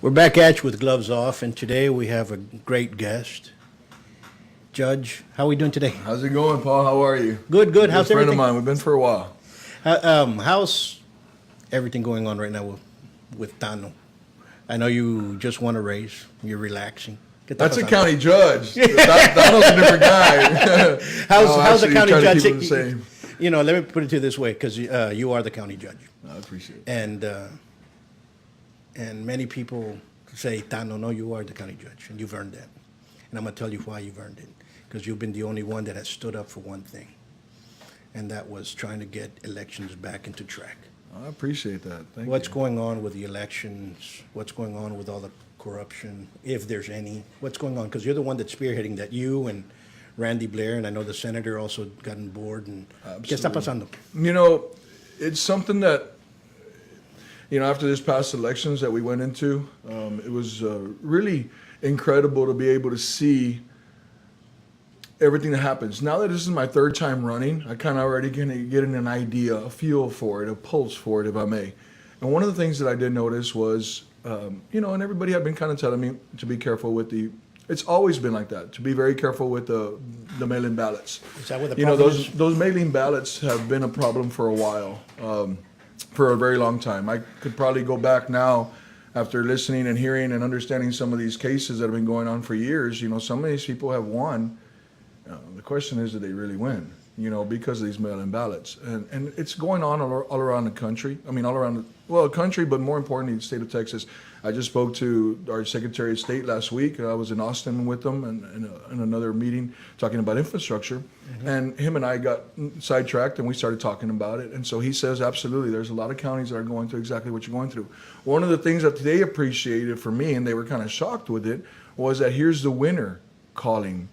We're back at you with gloves off, and today we have a great guest. Judge, how are we doing today? How's it going, Paul? How are you? Good, good. How's Good friend everything? of mine. We've been for a while. How's everything going on right now with Tano? I know you just won a race. You're relaxing. That's a county judge. Tano's a different guy. How's the county judge? Keep it the same. You know, let me put it to you this way, because you are the county judge. I appreciate it. And many people say, Tano, no, you are the county judge, and you've earned that. And I'm going to tell you why you've earned it. Because you've been the only one that has stood up for one thing, and that was trying to get elections back into track. I appreciate that. Thank What's you. going on with the elections? What's going on with all the corruption, if there's any? What's going on? Because you're the one that's spearheading that, you and Randy Blair, and I know the senator also got on board. And ¿Qué está pasando? You know, it's something that, you know, after this past elections that we went into, it was really incredible to be able to see everything that happens. Now that this is my third time running, I kind of already getting an idea, a feel for it, a pulse for it, if I may. And one of the things that I did notice was, you know, and everybody had been kind of telling me to be careful with it's always been like that, to be very careful with the mail-in ballots. Is that what the You know, problem is? those mail-in ballots have been a problem for a while, for a very long time. I could probably go back now after listening and hearing and understanding some of these cases that have been going on for years. You know, some of these people have won. The question is, do they really win? You know, because of these mail-in ballots. And it's going on all around the country. I mean, all around the country, but more importantly, the state of Texas. I just spoke to our Secretary of State last week. I was in Austin with them in another meeting talking about infrastructure. Mm-hmm. And him and I got sidetracked and we started talking about it. And so he says, absolutely, there's a lot of counties that are going through exactly what you're going through. One of the things that they appreciated for me, and they were kind of shocked with it, was that here's the winner calling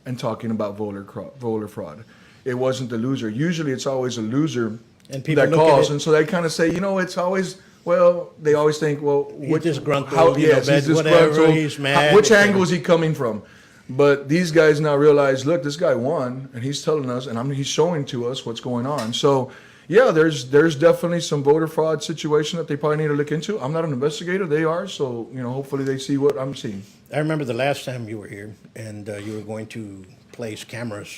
and talking about voter fraud. It wasn't the loser. Usually it's always a loser and people that calls. And so they kind of say, you know, it's always, well, they always think, well, he's disgruntled, he's disgruntled. whatever, he's mad. Which angle is he coming from? But these guys now realize, look, this guy won, and he's telling us, and he's showing to us what's going on. So, yeah, there's definitely some voter fraud situation that they probably need to look into. I'm not an investigator; they are. So, you know, hopefully they see what I'm seeing. I remember the last time you were here, and you were going to place cameras.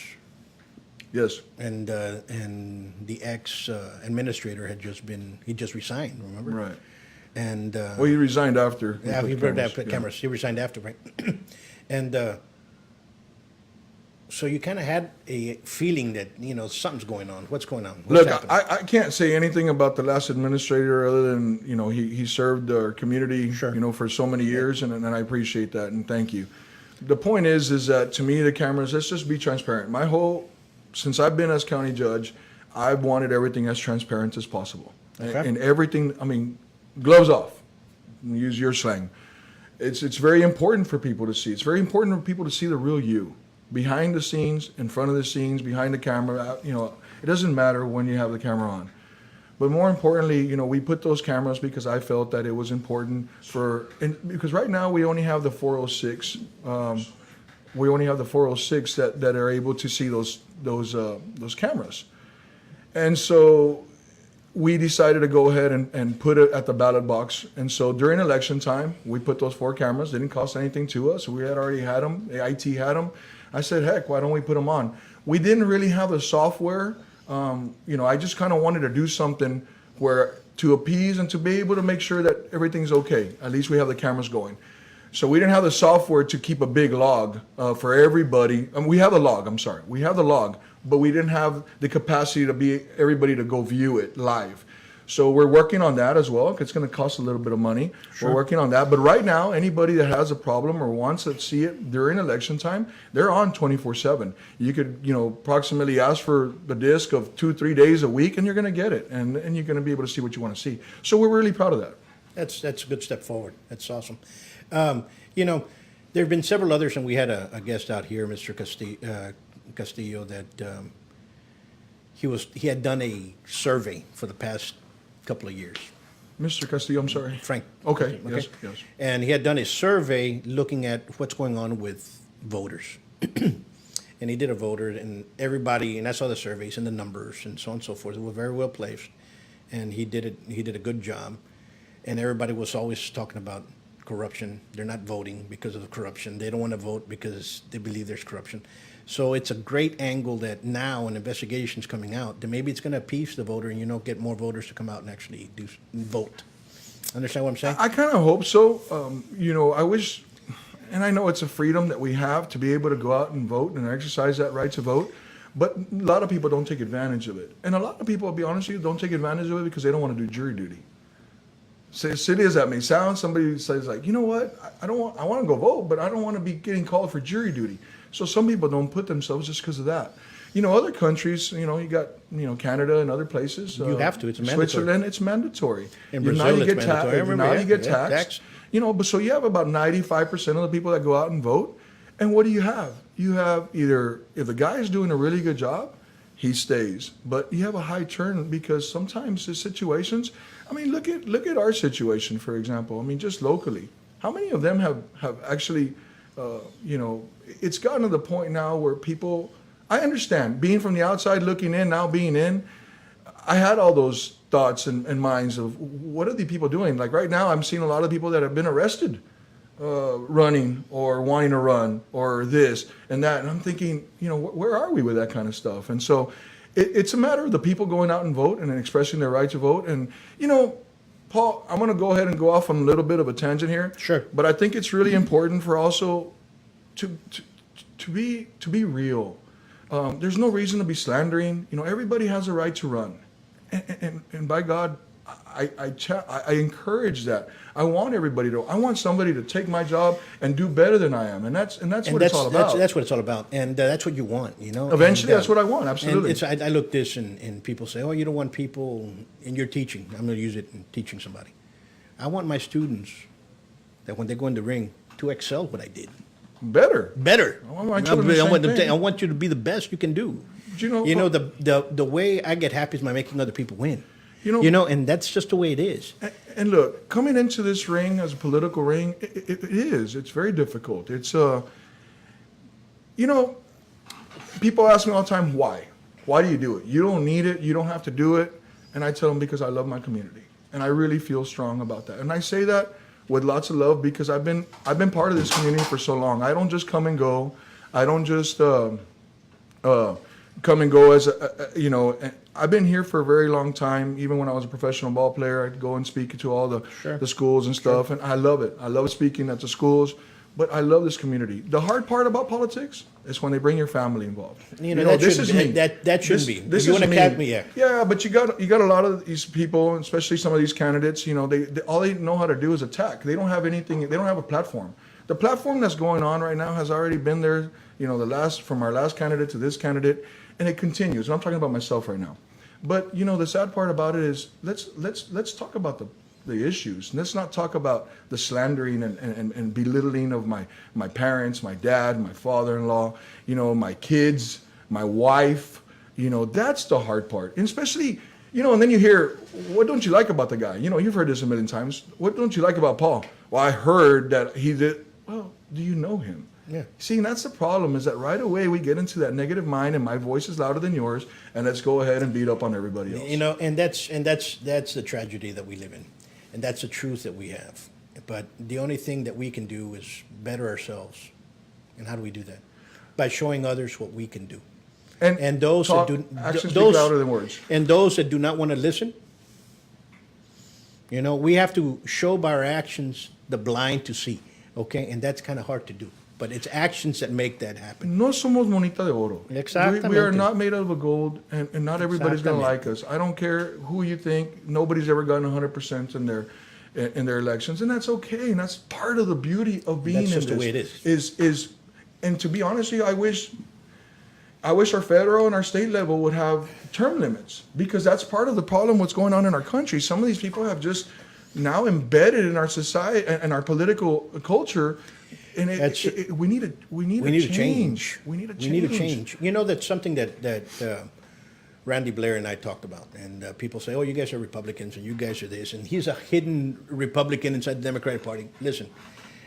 Yes. And the ex-administrator he just resigned, remember? Right. And well, he resigned after. Yeah, he put cameras. He resigned after, right? And so you kind of had a feeling that, you know, something's going on. What's going on? What's Look, I can't say anything about the last administrator other than, you know, he served our community, Sure. you know, for so many years, and I appreciate that, and thank you. The point is that to me, the cameras, let's just be transparent. Since I've been as county judge, I've wanted everything as transparent as possible. Okay. And everything, I mean, gloves off, use your slang. It's very important for people to see. It's very important for people to see the real you. Behind the scenes, in front of the scenes, behind the camera, you know, it doesn't matter when you have the camera on. But more importantly, you know, we put those cameras because I felt that it was important because right now we only have the 406. We only have the 406 that are able to see those cameras. And so we decided to go ahead and put it at the ballot box. And so during election time, we put those 4 cameras. They didn't cost anything to us. We had already had them. The IT had them. I said, heck, why don't we put them on? We didn't really have the software. You know, I just kind of wanted to do something where to appease and to be able to make sure that everything's okay. At least we have the cameras going. So we didn't have the software to keep a big log for everybody. We have the log, I'm sorry. We have the log, but we didn't have the capacity to be everybody to go view it live. So we're working on that as well. It's going to cost a little bit of money. Sure. We're working on that. But right now, anybody that has a problem or wants to see it during election time, they're on 24/7. You could, you know, approximately ask for the disc of 2-3 days a week, and you're going to get it. And you're going to be able to see what you want to see. So we're really proud of that. That's a good step forward. That's awesome. You know, there have been several others, and we had a guest out here, Mr. Castillo, that he had done a survey for the past couple of years. Mr. Castillo, I'm sorry. Frank. Okay. Yes. And he had done a survey looking at what's going on with voters. And he did a voter, and everybody, and I saw the surveys and the numbers and so on and so forth. They were very well placed, and he did a good job. And everybody was always talking about corruption. They're not voting because of the corruption. They don't want to vote because they believe there's corruption. So it's a great angle that now an investigation's coming out that maybe it's going to appease the voter and, get more voters to come out and actually vote. Understand what I'm saying? I kind of hope so. I wish, and I know it's a freedom that we have to be able to go out and vote and exercise that right to vote, but a lot of people don't take advantage of it. And a lot of people, I'll be honest with you, don't take advantage of it because they don't want to do jury duty. So as silly as that may sound, somebody says like, you know what, I want to go vote, but I don't want to be getting called for jury duty. So some people don't put themselves just because of that. Other countries, you got, Canada and other places. You have to, it's mandatory. Switzerland, it's mandatory. In Brazil, it's mandatory. Now you get taxed. But so you have about 95% of the people that go out and vote. And what do you have? You have either, if the guy is doing a really good job, he stays. But you have a high turn because sometimes the situations, look at our situation, for example. Just locally. How many of them have actually, it's gotten to the point now where people, I understand, being from the outside looking in, now being in, I had all those thoughts and minds of what are the people doing? Like right now, I'm seeing a lot of people that have been arrested running or wanting to run or this and that. And I'm thinking, where are we with that kind of stuff? And so it's a matter of the people going out and vote and expressing their right to vote. And, Paul, I'm going to go ahead and go off on a little bit of a tangent here. Sure. But I think it's really important for also to be real. There's no reason to be slandering. Everybody has a right to run. And by God, I encourage that. I want somebody to take my job and do better than I am, and that's what it's all about. That's what it's all about, and that's what you want, Eventually, that's what I want. Absolutely. And I look this, and people say, "Oh, you don't want people in your teaching." I'm going to use it in teaching somebody. I want my students that when they go in the ring to excel what I did. Better. I want my children the same thing. I want you to be the best you can do. The way I get happy is by making other people win. And that's just the way it is. And look, coming into this ring as a political ring, it is. It's very difficult. It's people ask me all the time, why? Why do you do it? You don't need it. You don't have to do it. And I tell them because I love my community, and I really feel strong about that. And I say that with lots of love because I've been part of this community for so long. I don't just come and go. I don't just come and go as I've been here for a very long time. Even when I was a professional ball player, I'd go and speak to all the schools and stuff, and I love it. I love speaking at the schools, but I love this community. The hard part about politics is when they bring your family involved. This is me. That shouldn't be. This you is want to me. cap me, yeah. Yeah, but you got a lot of these people, especially some of these candidates. They all they know how to do is attack. They don't have anything. They don't have a platform. The platform that's going on right now has already been there. From our last candidate to this candidate, and it continues. And I'm talking about myself right now. But the sad part about it is let's talk about the issues. Let's not talk about the slandering and belittling of my parents, my dad, my father-in-law, my kids, my wife. That's the hard part. And especially, and then you hear, what don't you like about the guy? You've heard this a million times. What don't you like about Paul? Well, I heard that he did. Well, do you know him? Yeah. See, and that's the problem, is that right away we get into that negative mind and my voice is louder than yours, and let's go ahead and beat up on everybody else. And that's the tragedy that we live in. And that's the truth that we have. But the only thing that we can do is better ourselves. And how do we do that? By showing others what we can do. And those that do actions speak louder than words. And those that do not want to listen, we have to show by our actions the blind to see. Okay? And that's kind of hard to do. But it's actions that make that happen. No somos monita de oro. Exactamente. We are not made out of gold, and not everybody's going to like us. I don't care who you think. Nobody's ever gotten 100% in their elections, and that's okay. And that's part of the beauty of being in this. That's just the way it is. And to be honest with you, I wish our federal and our state level would have term limits, because that's part of the problem. What's going on in our country? Some of these people have just now embedded in our society and our political culture. And we need a change. We need a change. That's something that Randy Blair and I talked about. And people say, oh, you guys are Republicans and you guys are this. And he's a hidden Republican inside the Democratic Party. Listen,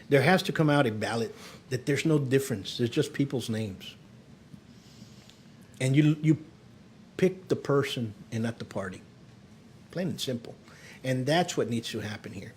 there has to come out a ballot that there's no difference. There's just people's names. And you pick the person and not the party. Plain and simple. And that's what needs to happen here.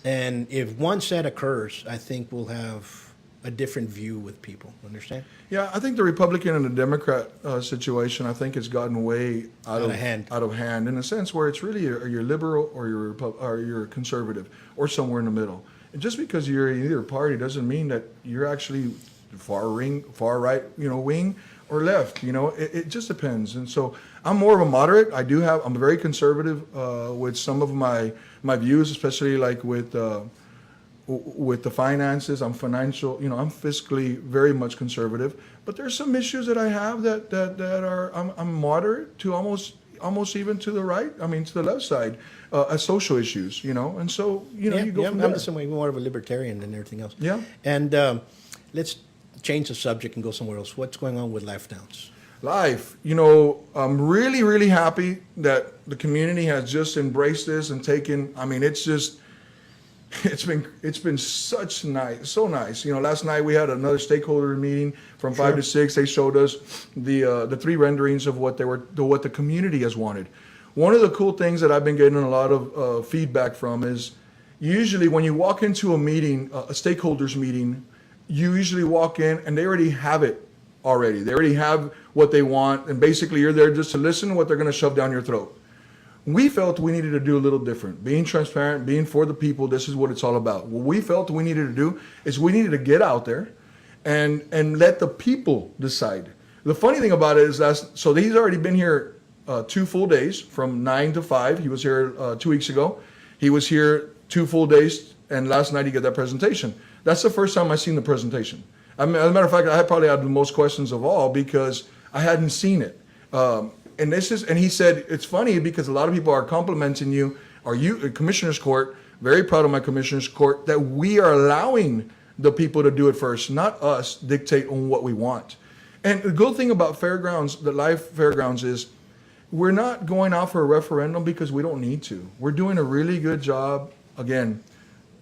And if once that occurs, I think we'll have a different view with people. Understand? Yeah, I think the Republican and the Democrat situation, I think it's gotten way Out of hand. out of hand in a sense where it's really you're liberal or you're conservative or somewhere in the middle. And just because you're in either party doesn't mean that you're actually far right, wing or left. It just depends. And so I'm more of a moderate. I'm very conservative with some of my views, especially like with the finances. I'm fiscally very much conservative, but there's some issues that I have that are I'm moderate to almost even to the right. I mean, to the left side, as social issues, and so you go from there. I'm the same way. More of a libertarian than everything else. Yeah. And let's change the subject and go somewhere else. What's going on with Life Downs? Life, I'm really, really happy that the community has just embraced this and taken. I mean, it's been so nice. Last night we had another stakeholder meeting from 5 to 6. They showed us the 3 renderings of what the community has wanted. One of the cool things that I've been getting a lot of feedback from is usually when you walk into a meeting, a stakeholders meeting, you usually walk in and they already have it already. They already have what they want, and basically you're there just to listen to what they're going to shove down your throat. We felt we needed to do a little different. Being transparent, being for the people, this is what it's all about. What we felt we needed to do is we needed to get out there and let the people decide. The funny thing about it is so he's already been here 2 full days from 9 to 5. He was here 2 weeks ago. He was here 2 full days, and last night he got that presentation. That's the first time I've seen the presentation. As a matter of fact, I probably had the most questions of all because I hadn't seen it. And he said, it's funny because a lot of people are complimenting you, Commissioner's Court, very proud of my Commissioner's Court, that we are allowing the people to do it first, not us dictate on what we want. And the good thing about the Life Fairgrounds is we're not going out for a referendum because we don't need to. We're doing a really good job. Again,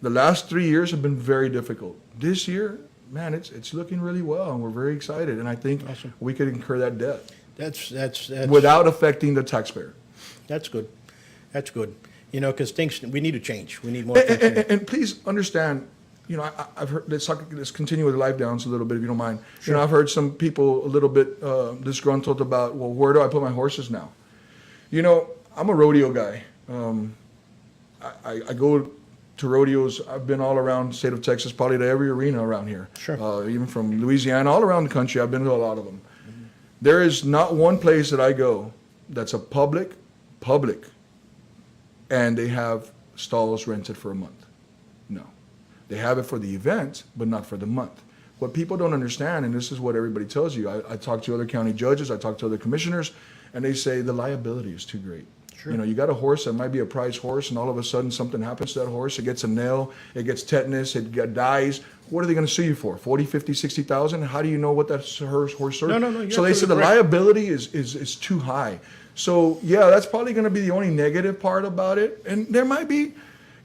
the last 3 years have been very difficult. This year, man, it's looking really well, and we're very excited. And I think we could incur that debt. That's without affecting the taxpayer. That's good. That's good. Because we need to change. We need more. And please understand, I've heard. Let's continue with Life Downs a little bit, if you don't mind. Sure. I've heard some people a little bit disgruntled about, well, where do I put my horses now? I'm a rodeo guy. I go to rodeos. I've been all around the state of Texas, probably to every arena around here. Sure. Even from Louisiana, all around the country. I've been to a lot of them. There is not one place that I go that's a public, and they have stalls rented for a month. No. They have it for the event, but not for the month. What people don't understand, and this is what everybody tells you, I talk to other county judges, I talk to other commissioners, and they say the liability is too great. Sure. You got a horse that might be a prize horse, and all of a sudden something happens to that horse. It gets a nail, it gets tetanus, it dies. What are they going to sue you for? 40, 50, 60,000? How do you know what that horse served? No. So they said the liability is too high. So yeah, that's probably going to be the only negative part about it. And there might be,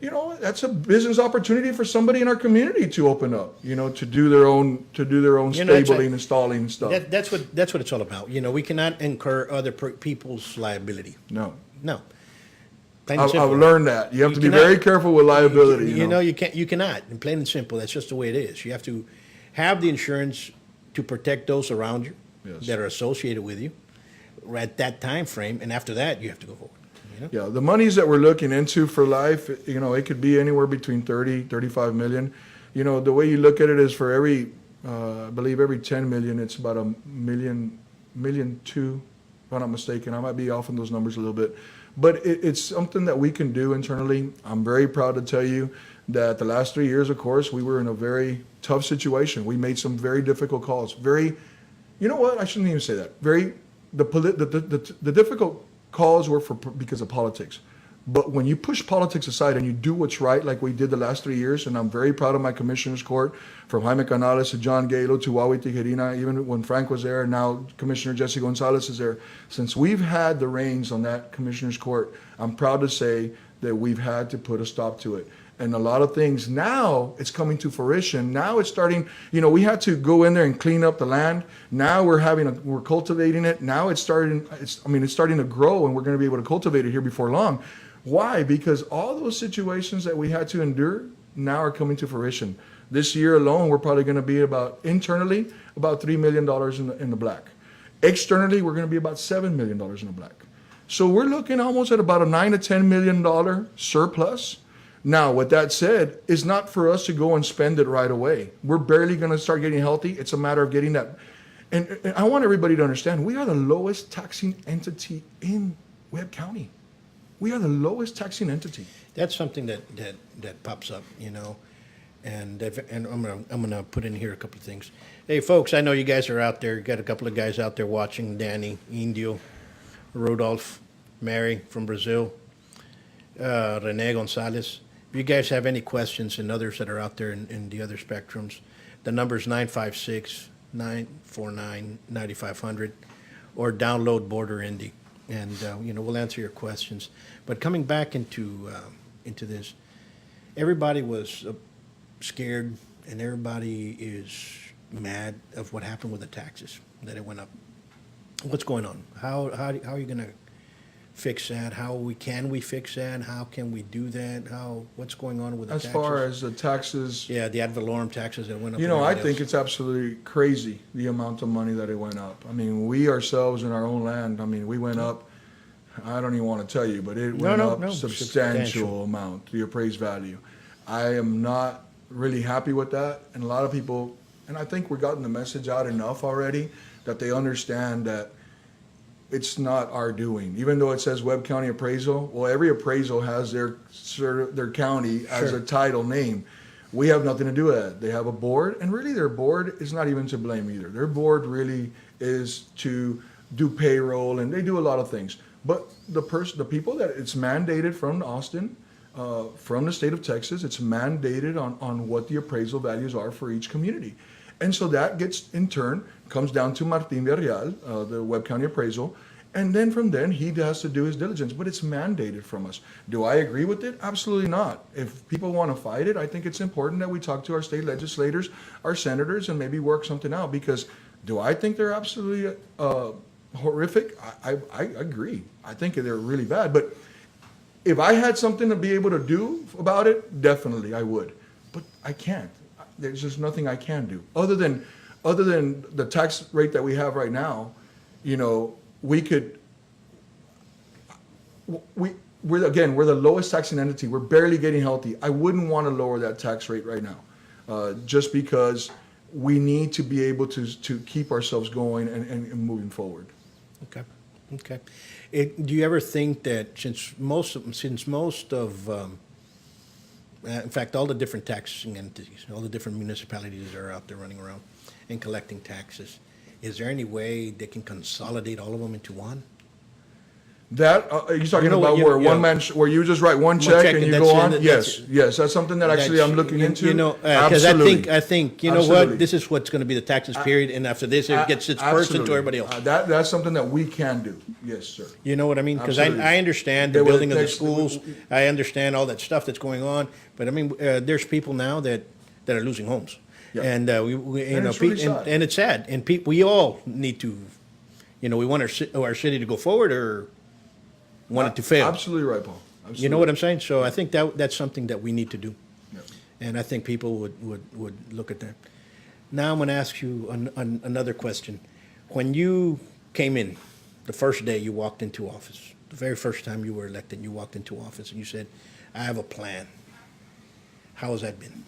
that's a business opportunity for somebody in our community to open up, to do their own stabling and stalling and stuff. That's what it's all about. We cannot incur other people's liability. No. I've learned that. You have to be very careful with liability. You cannot. And plain and simple, that's just the way it is. You have to have the insurance to protect those around you that are associated with you at that time frame, and after that, you have to go forward. Yeah, the monies that we're looking into for Life, it could be anywhere between 30, 35 million. The way you look at it is for every, I believe every 10 million, it's about a million two, if I'm not mistaken. I might be off on those numbers a little bit. But it's something that we can do internally. I'm very proud to tell you that the last 3 years, of course, we were in a very tough situation. We made some very difficult calls. I shouldn't even say that. The difficult calls were because of politics. But when you push politics aside and you do what's right, like we did the last 3 years, and I'm very proud of my Commissioner's Court, from Jaime Canales to John Galo to Huawei Tijerina, even when Frank was there, and now Commissioner Jesse Gonzalez is there. Since we've had the reins on that Commissioner's Court, I'm proud to say that we've had to put a stop to it. And a lot of things now, it's coming to fruition. Now it's starting, we had to go in there and clean up the land. Now we're cultivating it. Now it's starting to grow, and we're going to be able to cultivate it here before long. Why? Because all those situations that we had to endure now are coming to fruition. This year alone, we're probably going to be internally, about $3 million in the black. Externally, we're going to be about $7 million in the black. So we're looking almost at about a $9 to $10 million surplus. Now, with that said, it's not for us to go and spend it right away. We're barely going to start getting healthy. It's a matter of getting that. And I want everybody to understand, we are the lowest taxing entity in Webb County. We are the lowest taxing entity. That's something that pops up, you know, and I'm gonna put in here a couple of things. Hey, folks, I know you guys are out there. You got a couple of guys out there watching. Danny, Indio, Rodolph, Mary from Brazil, Rene Gonzalez. If you guys have any questions and others that are out there in the other spectrums, the number is 956-949-9500 or download Border Indy, and you know, we'll answer your questions. But coming back into this, everybody was scared, and everybody is mad of what happened with the taxes, that it went up. What's going on? How are you going to fix that? Can we fix that? How can we do that? What's going on with the taxes? As far as the taxes, Yeah, the ad valorem taxes that went up. you and know, I everything think else. it's absolutely crazy the amount of money that it went up. I mean, we ourselves in our own land, I mean, we went up, I don't even want to tell you, but it went up substantial amount, the appraised value. I am not really happy with that, and a lot of people, and I think we've gotten the message out enough already that they understand that it's not our doing. Even though it says Webb County Appraisal, well, every appraisal has their county as a title name. We have nothing to do with that. They have a board, and really their board is not even to blame either. Their board really is to do payroll, and they do a lot of things. But the people that it's mandated from Austin, from the state of Texas, it's mandated on what the appraisal values are for each community. And so that gets, in turn, comes down to Martin Villarreal, the Webb County Appraisal, and then from then he has to do his diligence, but it's mandated from us. Do I agree with it? Absolutely not. If people want to fight it, I think it's important that we talk to our state legislators, our senators, and maybe work something out, because do I think they're absolutely horrific? I agree. I think they're really bad, but if I had something to be able to do about it, definitely I would, but I can't. There's just nothing I can do other than the tax rate that we have right now. You know, we're the lowest taxing entity. We're barely getting healthy. I wouldn't want to lower that tax rate right now, just because we need to be able to keep ourselves going and moving forward. Okay. Do you ever think that since most of in fact, all the different taxing entities, all the different municipalities that are out there running around and collecting taxes, is there any way they can consolidate all of them into one? That you're talking You know about what, where yeah. one man, where you just write one check and you that's go it, on? that's- Yes, that's something that actually I'm looking into. You know, because Absolutely. I think you know Absolutely. what, this is what's going to be the taxes period, and after this, it gets its person to Absolutely. everybody else. That's something that we can do. Yes, sir. You know what I mean? Because Absolutely. I understand the They would- building of the they- schools. I understand all that stuff that's going on. But I mean, there's people now that are losing homes, Yeah. and we you And know, it's really sad. and it's sad. And we all need to, you know, we want our city to go forward or want it to fail. Absolutely right, Paul. Absolutely. You know what I'm saying? So I think that's something that we need to do. Yeah. And I think people would look at that. Now I'm going to ask you another question. When you came in, the first day you walked into office, the very first time you were elected, you walked into office and you said, I have a plan. How has that been?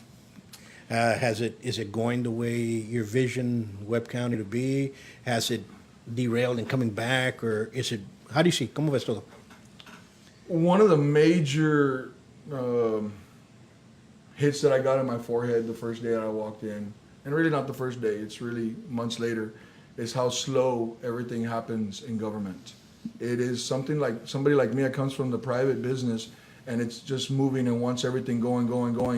Is it going the way your vision, Webb County to be? Has it derailed and coming back? Or is it, how do you see? ¿Cómo ves todo? One of the major hits that I got in my forehead the first day that I walked in, and really not the first day, it's really months later, is how slow everything happens in government. It is something like somebody like me that comes from the private business, and it's just moving and wants everything going,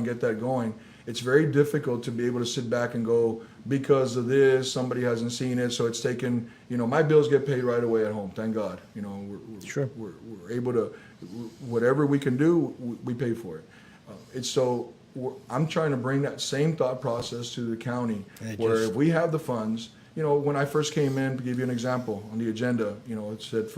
get that going. It's very difficult to be able to sit back and go, because of this, somebody hasn't seen it, so it's taken, you know, my bills get paid right away at home, thank God. You know, Sure. we're able to, whatever we can do, we pay for it. I'm trying to bring that same thought process to the county, where if we have the funds, you know, when I first came in, to give you an example, on the agenda, you know, it said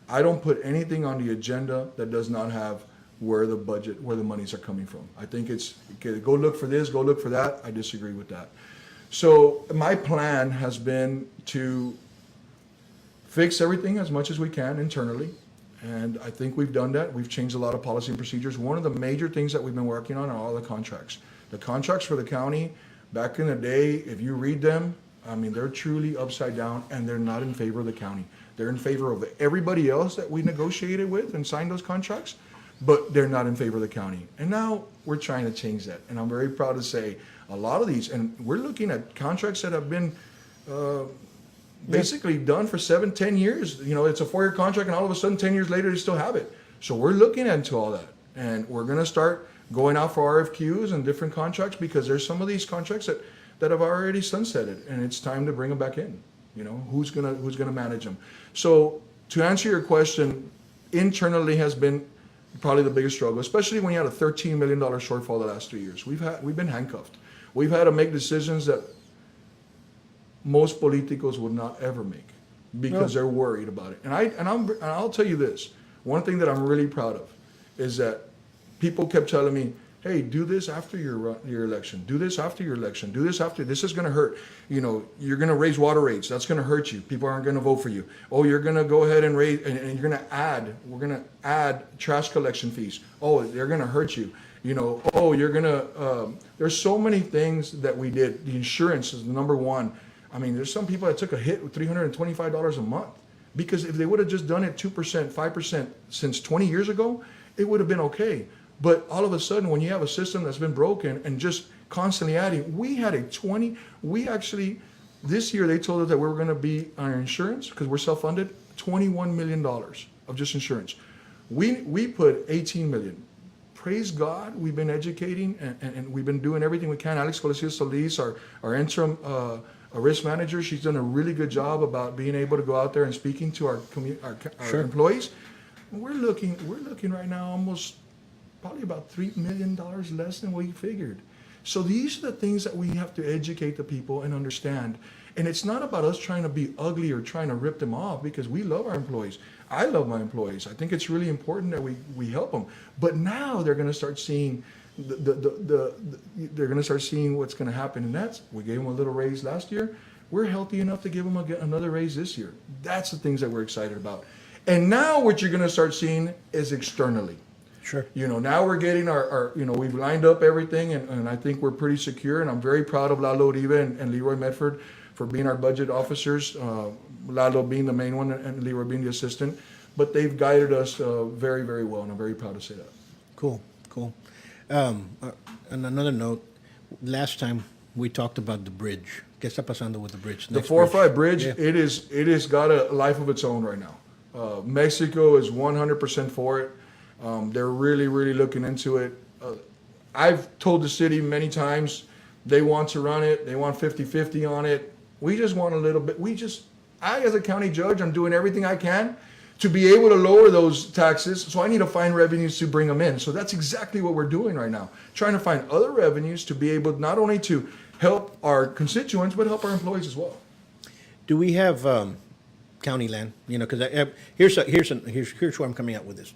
I don't put anything on the agenda that does not have where the monies are coming from. I think it's, okay, go look for this, go look for that. I disagree with that. So my plan has been to fix everything as much as we can internally. And I think we've done that. We've changed a lot of policy and procedures. One of the major things that we've been working on are all the contracts. The contracts for the county, back in the day, if you read them, I mean, they're truly upside down, and they're not in favor of the county. They're in favor of everybody else that we negotiated with and signed those contracts, but they're not in favor of the county. And now we're trying to change that. And I'm very proud to say a lot of these, and we're looking at contracts that have been basically done for 7-10 years. You know, it's a 4-year contract, and all of a sudden 10 years later they still have it. So we're looking into all that, and we're going to start going out for RFQs and different contracts, because there's some of these contracts that have already sunsetted, and it's time to bring them back in. You know, who's gonna manage them? So to answer your question, internally has been probably the biggest struggle, especially when you had a $13 million shortfall the last 3 years. We've been handcuffed. We've had to make decisions that most politicos would not ever make, because they're worried about it. And I'll tell you this, one thing that I'm really proud of is that people kept telling me, hey, do this after your election. Do this after your election. Do this after. This is going to hurt. You know, you're going to raise water rates. That's going to hurt you. People aren't going to vote for you. Oh, you're going to go ahead and raise, and you're going to add. We're going to add trash collection fees. Oh, they're going to hurt you. You know, oh, you're going to. There's so many things that we did. The insurance is the number one. I mean, there's some people that took a hit with $325 a month, because if they would have just done it 2%, 5% since 20 years ago, it would have been okay. But all of a sudden, when you have a system that's been broken and just constantly adding, we actually, this year they told us that we were going to be on our insurance, because we're self-funded, $21 million of just insurance. We put 18 million. Praise God, we've been educating and we've been doing everything we can. Alex Colisio Solis, our interim risk manager, she's done a really good job about being able to go out there and speaking to our Sure. employees. We're looking right now almost probably about $3 million less than we figured. So these are the things that we have to educate the people and understand. And it's not about us trying to be ugly or trying to rip them off, because we love our employees. I love my employees. I think it's really important that we help them. But now they're going to start seeing they're going to start seeing what's going to happen. And that's, we gave them a little raise last year. We're healthy enough to give them another raise this year. That's the things that we're excited about. And now what you're going to start seeing is externally. Sure. You know, now we're getting our you know, we've lined up everything, and I think we're pretty secure, and I'm very proud of Lalo Oliva and Leroy Medford for being our budget officers, Lalo being the main one and Leroy being the assistant. But they've guided us very, very well, and I'm very proud to say that. Cool. On another note, last time we talked about the bridge. ¿Qué está pasando with the bridge? The Next 405 bridge, Yeah. it is got a life of its own right now. Mexico is 100% for it. They're really, really looking into it. I've told the city many times they want to run it. They want 50-50 on it. We just want a little bit. I, as a county judge, I'm doing everything I can to be able to lower those taxes. So I need to find revenues to bring them in. So that's exactly what we're doing right now. Trying to find other revenues to be able not only to help our constituents, but help our employees as well. Do we have county land? You know, because here's where I'm coming out with this.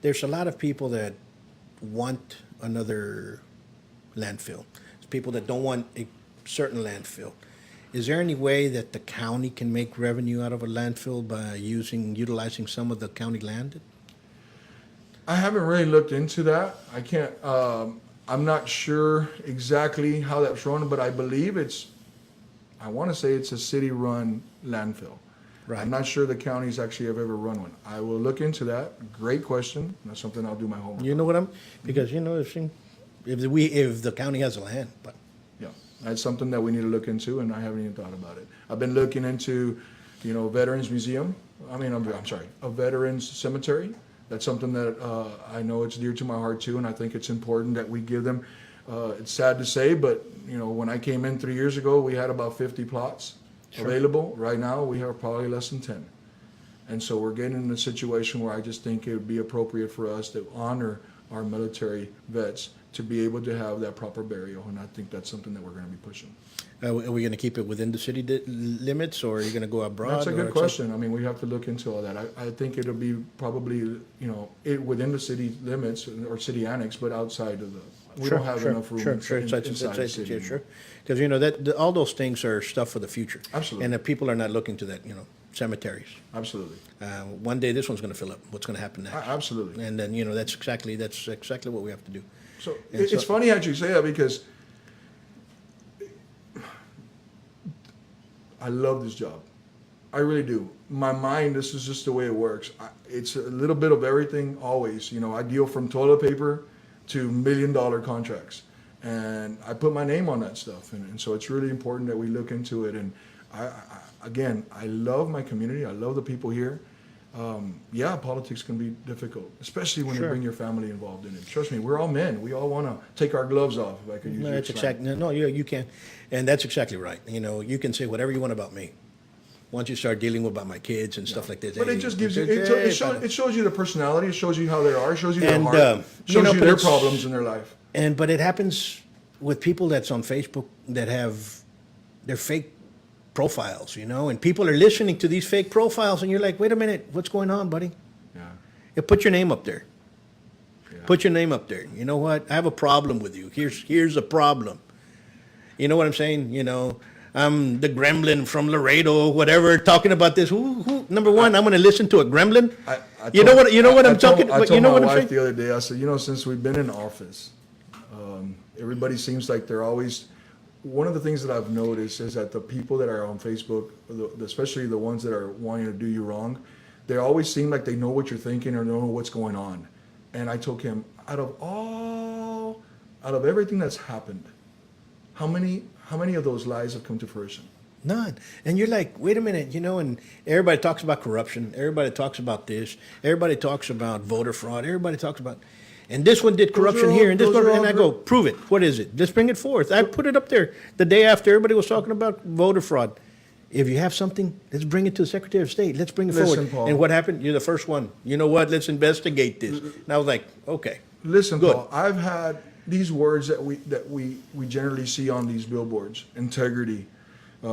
There's a lot of people that want another landfill. There's people that don't want a certain landfill. Is there any way that the county can make revenue out of a landfill by utilizing some of the county land? I haven't really looked into that. I can't. I'm not sure exactly how that's run, but I believe I want to say it's a city-run landfill. Right. I'm not sure the counties actually have ever run one. I will look into that. Great question. That's something I'll do my homework. You know what because you know if the county has a land, but Yeah, that's something that we need to look into, and I haven't even thought about it. I've been looking into, Veterans Museum. I'm sorry, a Veterans Cemetery. That's something that I know it's dear to my heart too, and I think it's important that we give them. It's sad to say, but when I came in 3 years ago, we had about 50 plots available. Right now, we have probably less than 10. And so we're getting in a situation where I just think it would be appropriate for us to honor our military vets to be able to have that proper burial. And I think that's something that we're going to be pushing. Are we going to keep it within the city limits, or are you going to go abroad? That's a good or question. I mean, we have to look into all that. I think it'll be probably, within the city limits or city annex, but outside of the, we don't have enough room inside the city. Sure. Because, all those things are stuff for the future. Absolutely. And the people are not looking to that, cemeteries. Absolutely. One day this one's going to fill up. What's going to happen next? Absolutely. And then, that's exactly what we have to do. So it's funny actually you say that, because I love this job. I really do. My mind, this is just the way it works. It's a little bit of everything always. I deal from toilet paper to $1 million contracts. And I put my name on that stuff. And so it's really important that we look into it. And I love my community. I love the people here. Politics can be difficult, especially when you bring your family involved in it. Trust me, we're all men. We all want to take our gloves off, if I could use your slang. You can. And that's exactly right. You can say whatever you want about me. Once you start dealing about my kids and stuff like that. But it just gives you, it shows you the personality, it shows you how they are, it shows you their heart, shows you their problems in their life. But it happens with people that's on Facebook that have their fake profiles, and people are listening to these fake profiles, and you're like, wait a minute, what's going on, buddy? Yeah, put your name up there. Yeah. Put your name up there. You know what? I have a problem with you. Here's a problem. You know what I'm saying? I'm the gremlin from Laredo, whatever, talking about this. Who number one, I'm going to listen to a gremlin. I told my wife the other day, I said, since we've been in office, everybody seems like they're always, one of the things that I've noticed is that the people that are on Facebook, especially the ones that are wanting to do you wrong, they always seem like they know what you're thinking or know what's going on. And I told him, out of everything that's happened, how many of those lies have come to fruition? None. And you're like, wait a minute, and everybody talks about corruption. Everybody talks about this. Everybody talks about voter fraud. Everybody talks about, and this one did corruption here, and this one, and I go, prove it. What is it? Let's bring it forth. I put it up there the day after everybody was talking about voter fraud. If you have something, let's bring it to the Secretary of State. Let's bring it forward. Paul. And what happened? You're the first one. You know what? Let's investigate this. And I was like, okay. Listen, good. Paul, I've had these words that we generally see on these billboards: integrity. They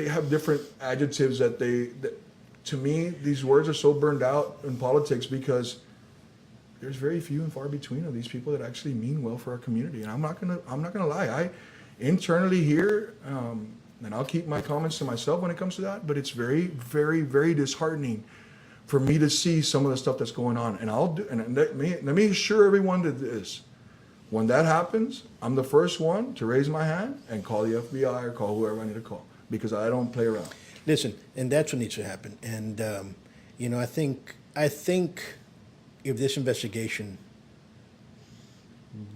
have different adjectives that to me, these words are so burned out in politics because there's very few and far between of these people that actually mean well for our community. And I'm not gonna lie. I internally here, and I'll keep my comments to myself when it comes to that. But it's very, very, very disheartening for me to see some of the stuff that's going on. And let me assure everyone that this: when that happens, I'm the first one to raise my hand and call the FBI or call whoever I need to call, because I don't play around. Listen, and that's what needs to happen. And I think if this investigation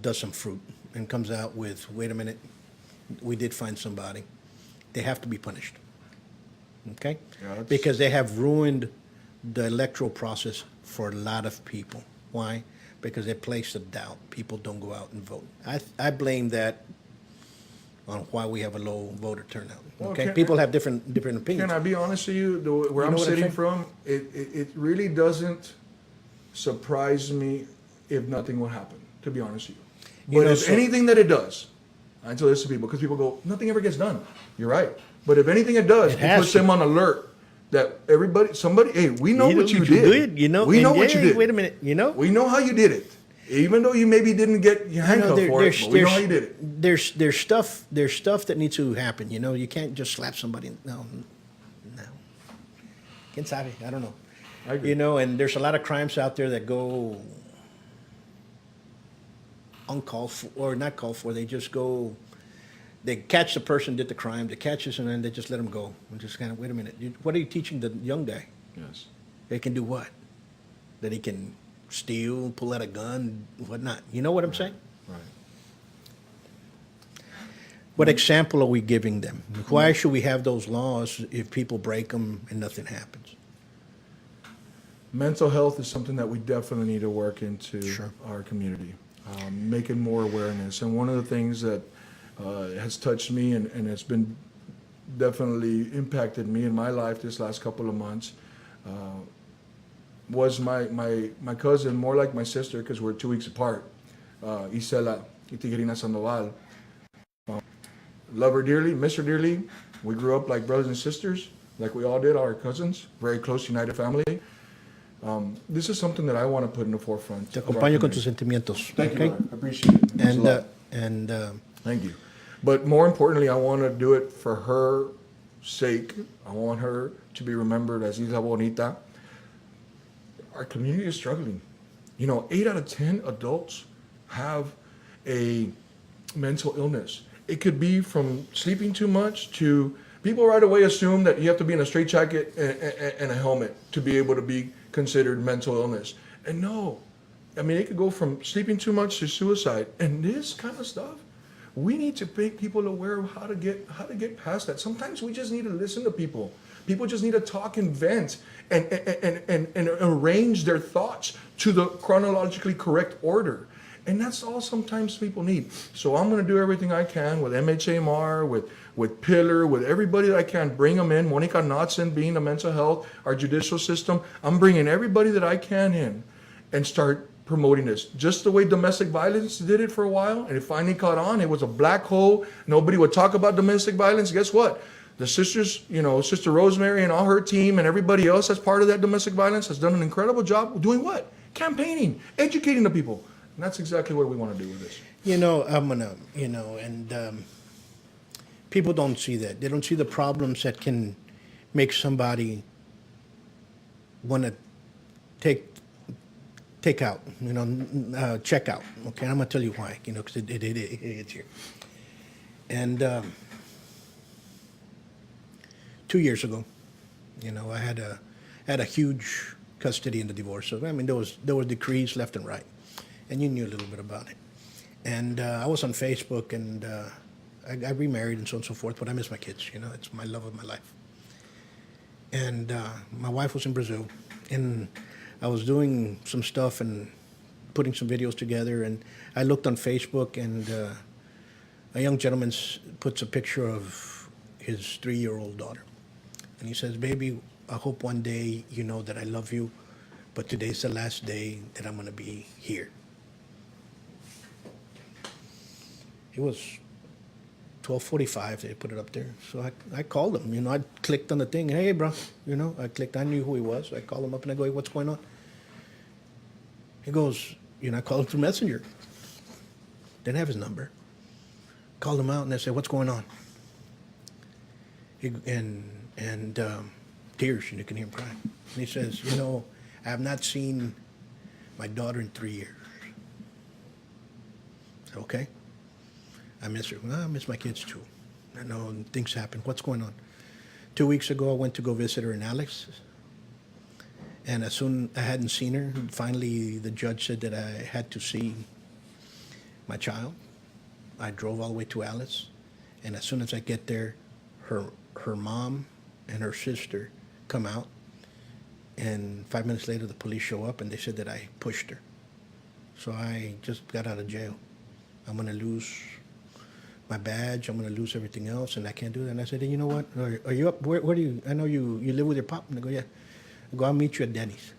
does some fruit and comes out with, wait a minute, we did find somebody, they have to be punished. Okay? Yeah, because they have ruined the electoral process for a lot of people. Why? Because they place a doubt. People don't go out and vote. I blame that on why we have a low voter turnout. Okay, Well, people have different opinions. Can I be honest with you? Where You know I'm what I'm sitting saying? from, it really doesn't surprise me if nothing will happen, to be honest with you. But if anything that it does, I tell this to people, because people go, nothing ever gets done. You're right. But if anything it does, it puts them on alert that somebody, hey, we know what you did. We know what you did. Wait a minute, We know how you did it. Even though you maybe didn't get your handcuffed for it, but we know how you did it. There's stuff that needs to happen. You can't just slap somebody. No. Quién sabe? I don't know. I agree. And there's a lot of crimes out there that go uncalled for, or not called for. They just go. They catch the person did the crime. They catch us, and then they just let them go. And just kind of, wait a minute. What are you teaching the young guy? Yes. They can do what? That he can steal, pull out a gun, whatnot. You know what I'm saying? Right. What example are we giving them? Why should we have those laws if people break them and nothing happens? Mental health is something that we definitely need to work into our community, making more awareness. And one of the things that has touched me and it's been definitely impacted me in my life this last couple of months, was my cousin, more like my sister, because we're 2 weeks apart. Isela Tijerina Sandoval. Love her dearly, miss her dearly. We grew up like brothers and sisters, like we all did, our cousins, very close, united family. This is something that I want to put in the forefront. Te of our acompaño con tus community. sentimientos. Thank okay? you, Lord. I appreciate it. It means a lot. Thank you. But more importantly, I want to do it for her sake. I want her to be remembered as Isla Bonita. Our community is struggling. 8 out of 10 adults have a mental illness. It could be from sleeping too much to people right away assume that you have to be in a straitjacket and a helmet to be able to be considered mental illness. And no, I mean, it could go from sleeping too much to suicide. And this kind of stuff, we need to make people aware of how to get past that. Sometimes we just need to listen to people. People just need to talk and vent and arrange their thoughts to the chronologically correct order. And that's all sometimes people need. So I'm going to do everything I can with MHMR, with Pillar, with everybody that I can. Bring them in. Monica Knotson being the mental health, our judicial system. I'm bringing everybody that I can in and start promoting this. Just the way domestic violence did it for a while, and it finally caught on. It was a black hole. Nobody would talk about domestic violence. Guess what? The sisters, Sister Rosemary and all her team and everybody else that's part of that domestic violence has done an incredible job doing what? Campaigning, educating the people. And that's exactly what we want to do with this. People don't see that. They don't see the problems that can make somebody want to take out, check out. Okay, I'm going to tell you why, because it's here. And 2 years ago, I had a huge custody in the divorce. So, I mean, there was decrees left and right. And you knew a little bit about it. And I was on Facebook, and I remarried and so on and so forth, but I miss my kids. It's my love of my life. And my wife was in Brazil, and I was doing some stuff and putting some videos together, and I looked on Facebook, and a young gentleman puts a picture of his 3-year-old daughter. And he says, "Baby, I hope one day you know that I love you, but today's the last day that I'm going to be here." It was 12:45. They put it up there. So I called him. I clicked on the thing. "Hey, bro." I knew who he was. I called him up and I go, "Hey, what's going on?" He goes, I called him through Messenger. Didn't have his number. Called him out and I said, "What's going on?" And tears, you can hear him crying. And he says, "I have not seen my daughter in 3 years." I said, "Okay. I miss her." "Well, I miss my kids too. I know things happen. What's going on?" 2 weeks ago, I went to go visit her in Alex. And as soon I hadn't seen her, finally the judge said that I had to see my child. I drove all the way to Alice. And as soon as I get there, her mom and her sister come out. And 5 minutes later, the police show up and they said that I pushed her. So I just got out of jail. I'm going to lose my badge. I'm going to lose everything else, and I can't do that. And I said, "Hey, you know what? Are you up? Where do you? I know you live with your pop." And I go, "Yeah." I go, "I'll meet you at Denny's."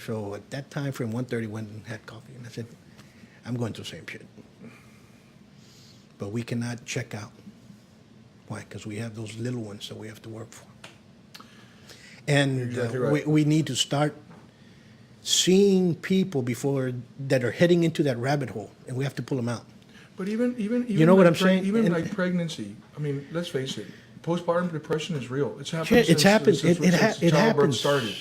So at that time, from 1:30, went and had coffee, and I said, "I'm going through the same shit, but we cannot check out. Why? Because we have those little ones that we have to work for, and Exactly right. we need to start seeing people before that are heading into that rabbit hole, and we have to pull them out." But even You know what I'm saying? Even And- like pregnancy. I mean, let's face it. Postpartum depression is real. It's happened. It's happened. Since It childbirth happens. started.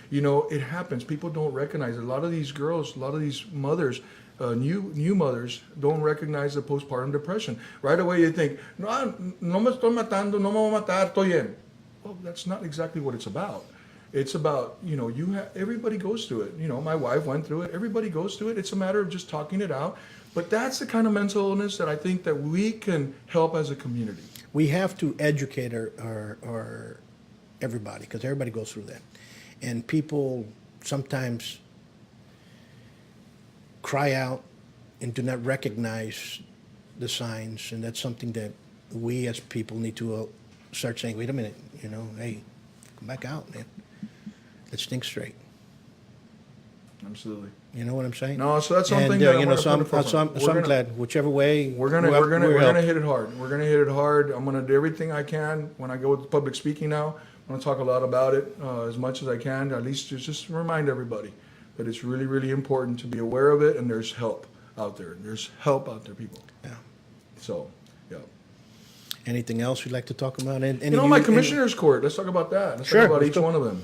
It happens. People don't recognize it. A lot of these girls, a lot of these mothers, new mothers, don't recognize the postpartum depression. Right away, you think, no me estoy matando, no me voy a matar, estoy bien. Well, that's not exactly what it's about. It's about, everybody goes through it. My wife went through it. Everybody goes through it. It's a matter of just talking it out. But that's the kind of mental illness that I think that we can help as a community. We have to educate our everybody, because everybody goes through that. And people sometimes cry out and do not recognize the signs, and that's something that we as people need to start saying, "Wait a minute, hey, come back out, man. let's think straight. Absolutely. You know what I'm saying? No, so that's something And, that you I'm know, gonna so I'm, put in the so I'm, forefront. so I'm glad, whichever way. We're gonna help. hit it hard. We're gonna hit it hard. I'm gonna do everything I can when I go with public speaking now. I'm gonna talk a lot about it as much as I can. At least just remind everybody that it's really, really important to be aware of it. And there's help out there. There's help out there, people. Yeah. So, yeah. Anything else you'd like to talk about? Any, You know, my commissioner's court. Let's talk about that. Let's Sure, talk about let's each go. one of them.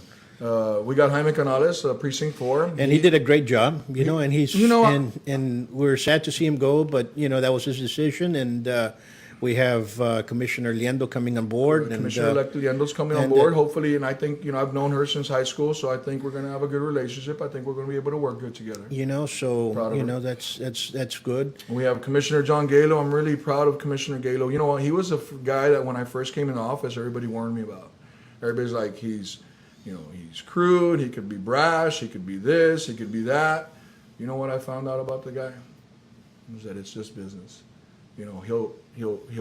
We got Jaime Canales, Precinct 4. And he did a great job, you know, and he's, You know, and we're sad to see him go, but, you know, that was his decision. And we have Commissioner Liendo coming on board. Commissioner-elect Liendo's coming on and, board, hopefully, and I think, you know, I've known her since high school, so I think we're gonna have a good relationship. I think we're gonna be able to work good together. You know, Proud so, of you her. know, that's good. We have Commissioner John Galo. I'm really proud of Commissioner Galo. You know, he was a guy that when I first came into office, everybody warned me about. Everybody's like, he's crude, he could be brash, he could be this, he could be that. You know what I found out about the guy? Is that it's just business. You know, he'll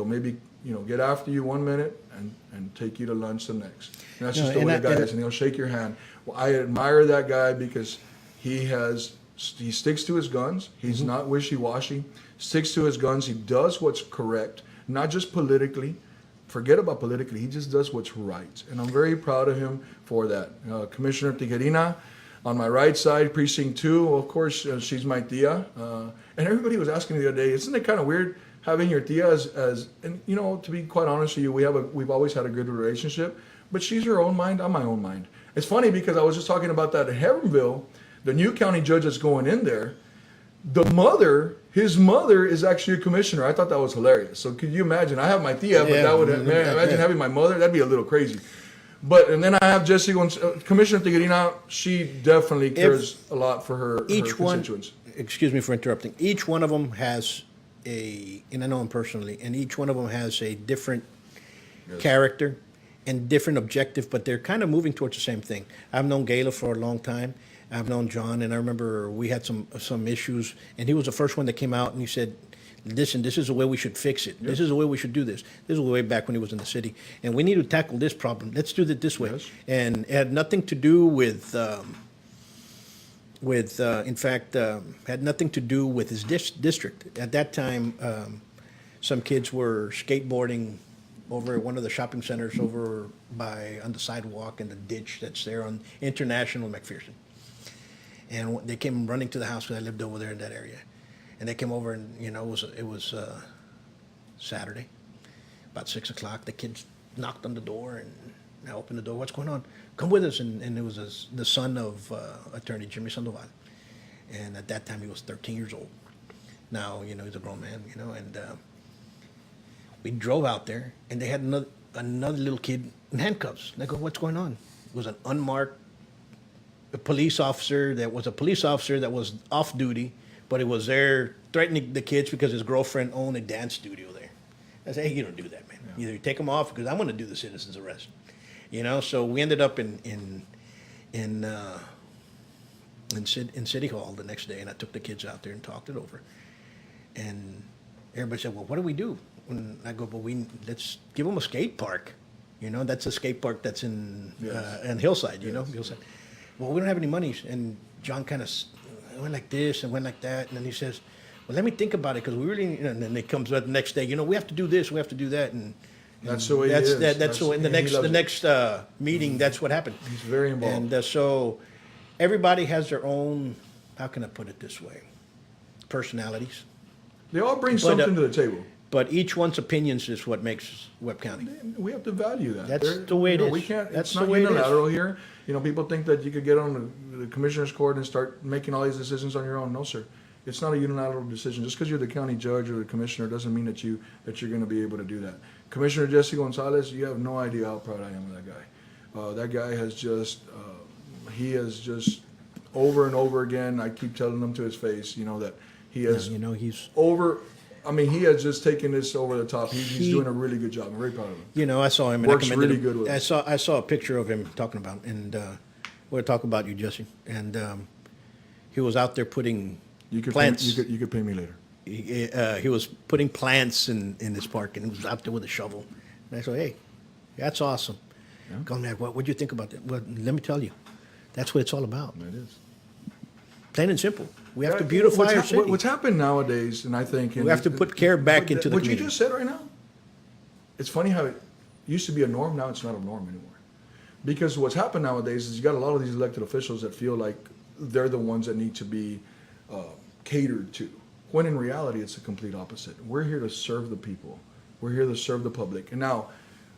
maybe, you know, get after you 1 minute and take you to lunch the next. And that's just the way the guy is, and he'll shake your hand. Well, I admire that guy because he sticks to his guns. He's not wishy-washy. Sticks to his guns. He does what's correct, not just politically. Forget about politically. He just does what's right, and I'm very proud of him for that. Commissioner Tijerina, on my right side, Precinct 2. Of course, she's my tia, and everybody was asking me the other day, isn't it kind of weird having your tia as and you know, to be quite honest with you, we've always had a good relationship, but she's her own mind, I'm my own mind. It's funny because I was just talking about that in Heavenville, the new county judge that's going in there, his mother is actually a commissioner. I thought that was hilarious. So could you imagine? I have my tia, but that would imagine having my mother. That'd be a little crazy. And then I have Jesse Commissioner Tijerina. She definitely cares a lot for her constituents. Excuse me for interrupting. Each one of them has and I know him personally, and each one of them has a different character and different objective, but they're kind of moving towards the same thing. I've known Gayla for a long time. I've known John, and I remember we had some issues, and he was the first one that came out and he said, listen, this is the way we should fix it. This is the way we should do this. This is way back when he was in the city. And we need to tackle this problem. Let's do it this way. Yes. And it had nothing to do with had nothing to do with his district. At that time, some kids were skateboarding over at one of the shopping centers over on the sidewalk in the ditch that's there on International McPherson. And they came running to the house because I lived over there in that area. And they came over and, you know, it was Saturday, about 6 o'clock. The kids knocked on the door and I opened the door. What's going on? Come with us. And it was the son of Attorney Jimmy Sandoval. And at that time, he was 13 years old. Now, you know, he's a grown man, you know. And we drove out there, and they had another little kid in handcuffs. And I go, what's going on? It was an unmarked police officer that was off duty, but it was there threatening the kids because his girlfriend owned a dance studio there. I said, hey, you don't do that, man. Either you take them off because I'm going to do the citizen's arrest. You know, so we ended up in City Hall the next day, and I took the kids out there and talked it over. And everybody said, well, what do we do? And I go, let's give them a skate park. You know, that's a skate park that's in Hillside, you know, Hillside. Well, we don't have any money. And John kind of went like this and went like that. And then he says, well, let me think about it because we really, and then it comes out the next day, you know, we have to do this, we have to do that. And that's the way it is. That's the way, in the next meeting, that's what happened. He's very involved. And so everybody has their own, how can I put it this way, personalities. They all bring something to the table. But each one's opinions is what makes Webb County. We have to value that. That's the way it is. We can't. That's it's the not way it is. unilateral here. You know, people think that you could get on the commissioner's court and start making all these decisions on your own. No, sir. It's not a unilateral decision. Just because you're the county judge or the commissioner doesn't mean that you're going to be able to do that. Commissioner Jesse Gonzalez, you have no idea how proud I am of that guy. That guy has just, he has just over and over again. I keep telling him to his face, you know, that he has, you know, he's over. I mean, he has just taken this over the top. He's doing a really good job. I'm very proud of him. You know, I saw him. And Works I commended really him. good with him. I saw a picture of him talking about, and we're talking about you, Jesse. And he was out there putting plants. You could pay me later. He was putting plants in his park, and he was out there with a shovel. And I said, hey, that's awesome. Yeah. Go, man, what do you think about that? Well, let me tell you. That's what it's all about. It is. Plain and simple. We have to beautify our city. What's happened nowadays, and I think... We have to put care back into the community. What you just said right now, it's funny how it used to be a norm, now it's not a norm anymore. Because what's happened nowadays is you got a lot of these elected officials that feel like they're the ones that need to be catered to, when in reality it's the complete opposite. We're here to serve the people. We're here to serve the public. And now,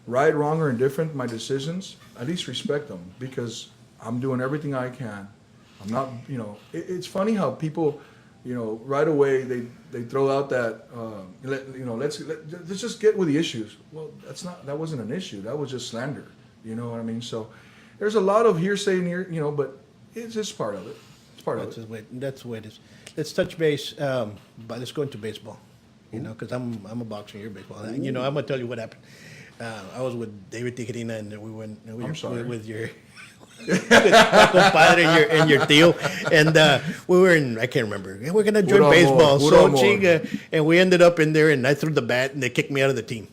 right, wrong, or indifferent, my decisions, at least respect them, because I'm doing everything I can. I'm not, it's funny how people, right away they throw out that, let's just get with the issues. Well, that wasn't an issue. That was just slander. You know what I mean? So there's a lot of hearsay in here, but it's just part of it. It's part of it. That's the way it is. Let's touch base, but let's go into baseball, because I'm a boxer, you're baseball. I'm going to tell you what happened. I was with David Tijerina, and we went with your... compadre and your tío, and we were in, I can't remember, we're gonna join baseball, so chinga, and we ended up in there, and I threw the bat, and they kicked me out of the team,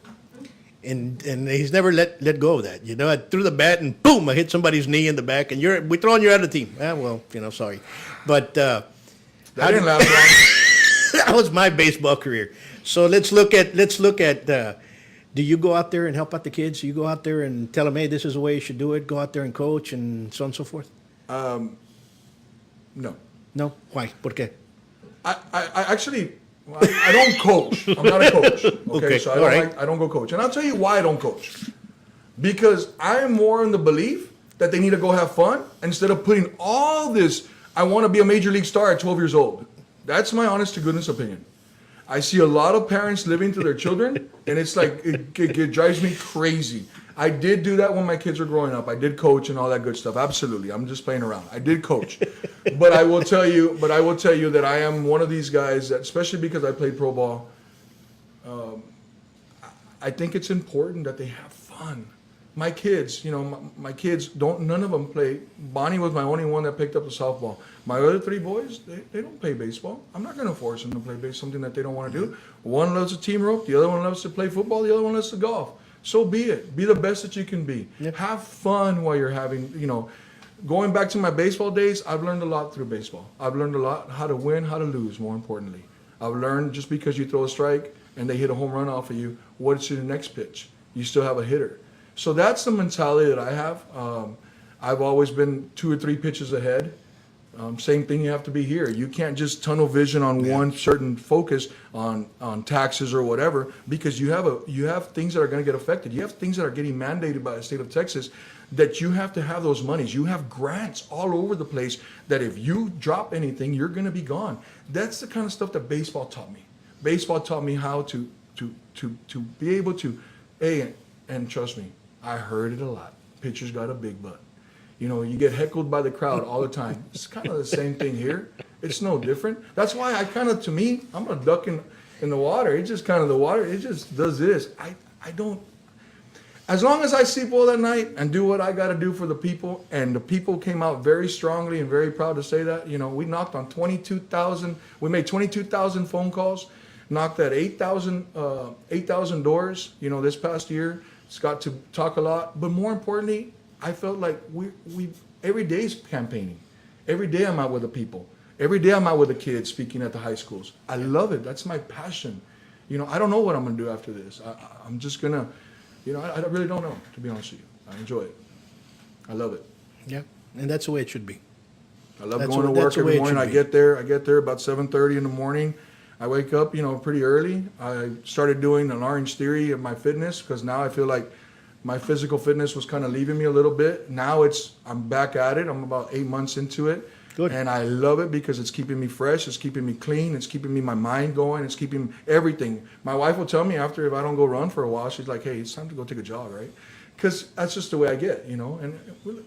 and he's never let go of that. I threw the bat, and boom, I hit somebody's knee in the back, and we're throwing you out of the team. Well, sorry, but that didn't last long. That was my baseball career. So let's look at do you go out there and help out the kids? Do you go out there and tell them, hey, this is the way you should do it? Go out there and coach and so on and so forth? No. No? Why? ¿Por qué? I actually, I don't coach. I'm not a coach. Okay, so I don't go coach. And I'll tell you why I don't coach. Because I am more in the belief that they need to go have fun instead of putting all this, I want to be a major league star at 12 years old. That's my honest to goodness opinion. I see a lot of parents living to their children, and it's like, it drives me crazy. I did do that when my kids were growing up. I did coach and all that good stuff. Absolutely. I'm just playing around. I did coach. But I will tell you that I am one of these guys that, especially because I played pro ball, I think it's important that they have fun. My kids, my kids none of them play. Bonnie was my only one that picked up the softball. My other three boys, they don't play baseball. I'm not going to force them to play baseball, something that they don't want to do. One loves to team rope, the other one loves to play football, the other one loves to golf. So be it. Be the best that you can be. Yep. Have fun while you're having, going back to my baseball days, I've learned a lot through baseball. I've learned a lot how to win, how to lose, more importantly. I've learned just because you throw a strike and they hit a home run off of you, what's your next pitch? You still have a hitter. So that's the mentality that I have. I've always been 2 or 3 pitches ahead. Same thing you have to be here. You can't just tunnel vision on one certain focus on taxes or whatever, because you have things that are going to get affected. You have things that are getting mandated by the state of Texas that you have to have those monies. You have grants all over the place that if you drop anything, you're going to be gone. That's the kind of stuff that baseball taught me. Baseball taught me how to be able to, and trust me, I heard it a lot. Pitchers got a big butt. You get heckled by the crowd all the time. It's kind of the same thing here. It's no different. That's why to me, I'm a duck in the water. It's just kind of the water. It just does this. I don't, as long as I sleep well at night and do what I got to do for the people, and the people came out very strongly and very proud to say that, we knocked on 22,000, we made 22,000 phone calls, knocked at 8,000 doors, this past year. It's got to talk a lot, but more importantly, I felt like we every day is campaigning. Every day I'm out with the people. Every day I'm out with the kids speaking at the high schools. I love it. That's my passion. I don't know what I'm going to do after this. I'm just going to, I really don't know, to be honest with you. I enjoy it. I love it. Yeah, and that's the way it should be. I love going to work every morning. I get there about 7:30 in the morning. I wake up, pretty early. I started doing an Orange Theory of my fitness because now I feel like my physical fitness was kind of leaving me a little bit. Now I'm back at it. I'm about 8 months into it. Good. And I love it because it's keeping me fresh. It's keeping me clean. It's keeping my mind going. It's keeping everything. My wife will tell me after if I don't go run for a while, she's like, hey, it's time to go take a jog, right? Because that's just the way I get, And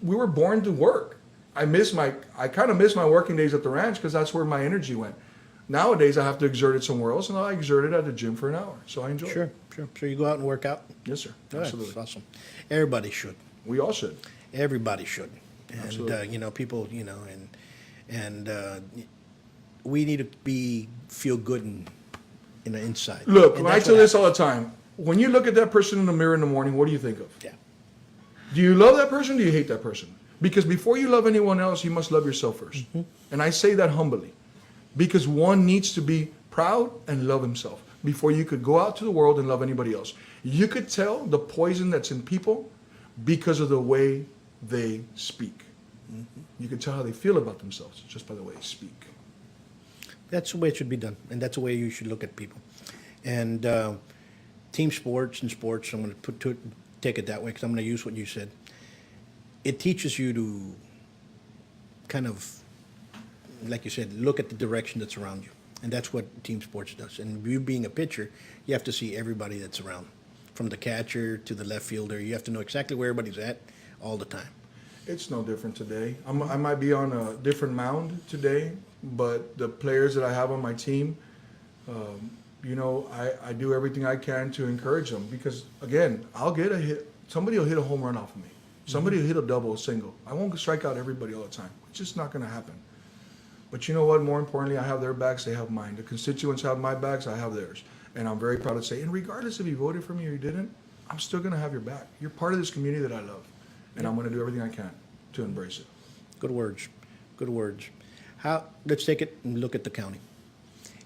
we were born to work. I kind of miss my working days at the ranch because that's where my energy went. Nowadays, I have to exert it somewhere else, and I exert it at the gym for an hour. So I enjoy it. Sure. So you go out and work out? Yes, sir. Absolutely. That's awesome. Everybody should. We all should. Everybody should. Absolutely. And, people, and we need to feel good in the inside. Look, and I tell this all the time. When you look at that person in the mirror in the morning, what do you think of? Yeah. Do you love that person? Do you hate that person? Because before you love anyone else, you must love yourself first. And I say that humbly. Because one needs to be proud and love himself before you could go out to the world and love anybody else. You could tell the poison that's in people because of the way they speak. You can tell how they feel about themselves just by the way they speak. That's the way it should be done, and that's the way you should look at people. And team sports and sports, I'm going to take it that way because I'm going to use what you said. It teaches you to kind of, like you said, look at the direction that's around you. And that's what team sports does. And you being a pitcher, you have to see everybody that's around. From the catcher to the left fielder, you have to know exactly where everybody's at all the time. It's no different today. I might be on a different mound today, but the players that I have on my team, I do everything I can to encourage them because, again, I'll get a hit. Somebody will hit a home run off of me. Somebody will hit a double, a single. I won't strike out everybody all the time. It's just not going to happen. But you know what? More importantly, I have their backs, they have mine. The constituents have my backs, I have theirs. And I'm very proud to say, and regardless if you voted for me or you didn't, I'm still going to have your back. You're part of this community that I love. And I'm going to do everything I can to embrace it. Good words. Good words. Let's take it and look at the county.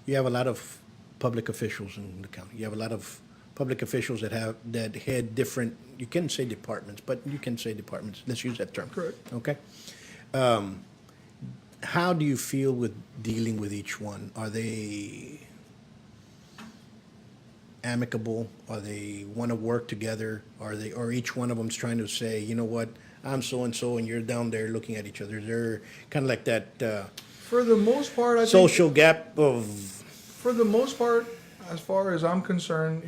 You have a lot of public officials in the county. You have a lot of public officials that head different, you can say departments, but you can say departments. Let's use that term. Correct. Okay? How do you feel with dealing with each one? Are they amicable? Are they want to work together? Or each one of them's trying to say, you know what, I'm so and so, and you're down there looking at each other? They're kind of like that For the most part, I think, social gap of. for the most part, as far as I'm concerned,